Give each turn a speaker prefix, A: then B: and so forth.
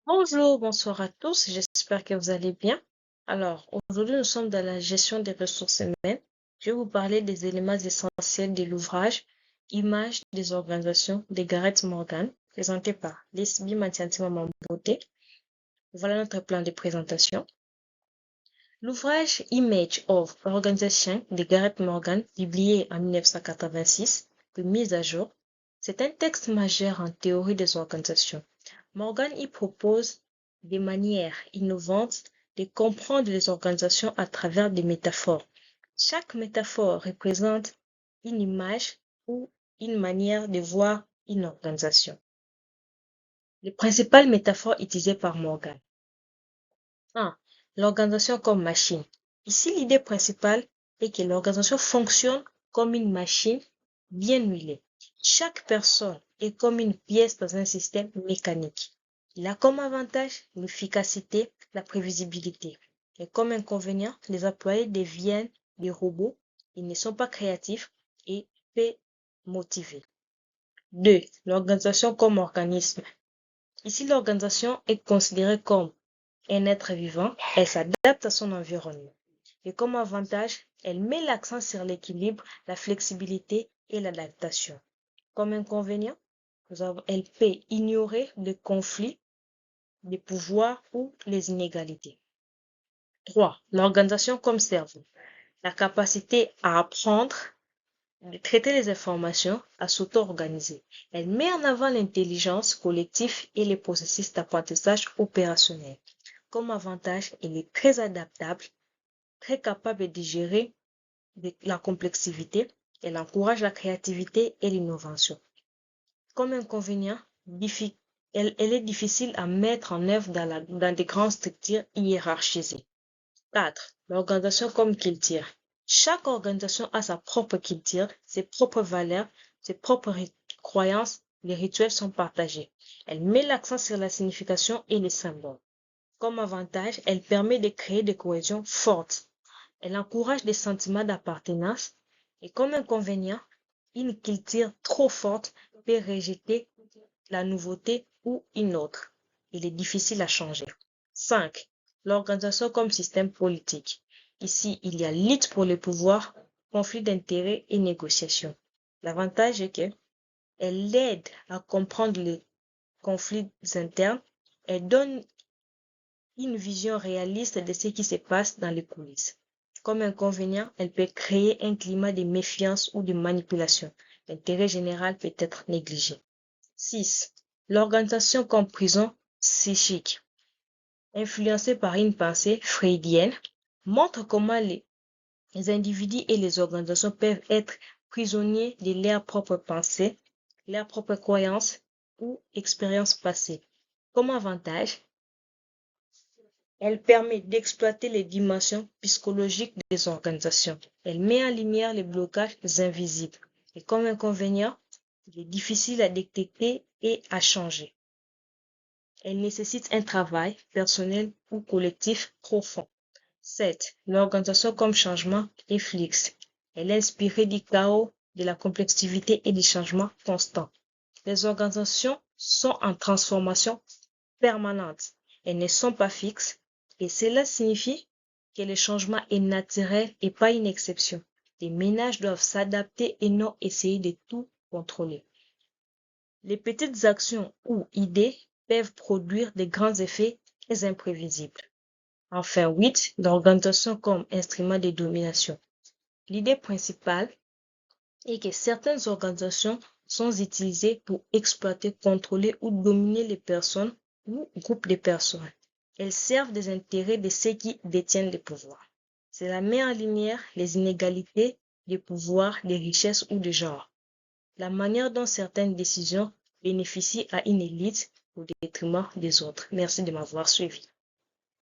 A: Bonjour, bonsoir à tous, j'espère que vous allez bien. Alors, aujourd'hui, nous sommes dans la gestion des ressources humaines. Je vais vous parler des éléments essentiels de l'ouvrage Images des organisations de Gareth Morgan, présenté par Lesbi Matiantima Mambote. Voilà notre plan de présentation. L'ouvrage Image of Organization de Gareth Morgan, publié en 1986, puis mis à jour, c'est un texte majeur en théorie des organisations. Morgan y propose des manières innovantes de comprendre les organisations à travers des métaphores. Chaque métaphore représente une image ou une manière de voir une organisation. Les principales métaphores utilisées par Morgan. 1. L'organisation comme machine. Ici, l'idée principale est que l'organisation fonctionne comme une machine bien huilée. Chaque personne est comme une pièce dans un système mécanique. Il a comme avantage l'efficacité, la prévisibilité. Et comme inconvénient, les employés deviennent des robots, ils ne sont pas créatifs et peu motivés. 2. L'organisation comme organisme. Ici, l'organisation est considérée comme un être vivant, elle s'adapte à son environnement. Et comme avantage, elle met l'accent sur l'équilibre, la flexibilité et l'adaptation. Comme inconvénient, elle peut ignorer les conflits, les pouvoirs ou les inégalités. 3. L'organisation comme cerveau. La capacité à apprendre, à traiter les informations, à s'auto-organiser. Elle met en avant l'intelligence collective et les processus d'apprentissage opérationnel. Comme avantage, elle est très adaptable, très capable de gérer la complexité. Elle encourage la créativité et l'innovation. Comme inconvénient, elle est difficile à mettre en œuvre dans des grandes structures hiérarchisées. 4. L'organisation comme culture. Chaque organisation a sa propre culture, ses propres valeurs, ses propres croyances. Les rituels sont partagés. Elle met l'accent sur la signification et les symboles. Comme avantage, elle permet de créer des cohésions fortes. Elle encourage des sentiments d'appartenance. Et comme inconvénient, une culture trop forte peut rejeter la nouveauté ou une autre. Il est difficile à changer. 5. L'organisation comme système politique. Ici, il y a lutte pour le pouvoir, conflit d'intérêts et négociations. L'avantage est que elle aide à comprendre les conflits internes. Elle donne une vision réaliste de ce qui se passe dans les coulisses. Comme inconvénient, elle peut créer un climat de méfiance ou de manipulation. L'intérêt général peut être négligé. 6. L'organisation comme prison psychique, influencée par une pensée freudienne, montre comment les individus et les organisations peuvent être prisonniers de leurs propres pensées, leurs propres croyances ou expériences passées. Comme avantage, elle permet d'exploiter les dimensions psychologiques des organisations. Elle met en lumière les blocages invisibles. Et comme inconvénient, il est difficile à détecter et à changer. Elle nécessite un travail personnel ou collectif profond. 7. L'organisation comme changement est fixe. Elle est inspirée du chaos, de la complexité et du changement constant. Les organisations sont en transformation permanente. Elles ne sont pas fixes et cela signifie que le changement est naturel et pas une exception. Les ménages doivent s'adapter et non essayer de tout contrôler. Les petites actions ou idées peuvent produire de grands effets très imprévisibles. Enfin, 8. L'organisation comme instrument de domination. L'idée principale est que certaines organisations sont utilisées pour exploiter, contrôler ou dominer les personnes ou groupes de personnes. Elles servent des intérêts de ceux qui détiennent le pouvoir. Cela met en lumière les inégalités de pouvoir, de richesse ou de genre. La manière dont certaines décisions bénéficient à une élite au détriment des autres. Merci de m'avoir suivi.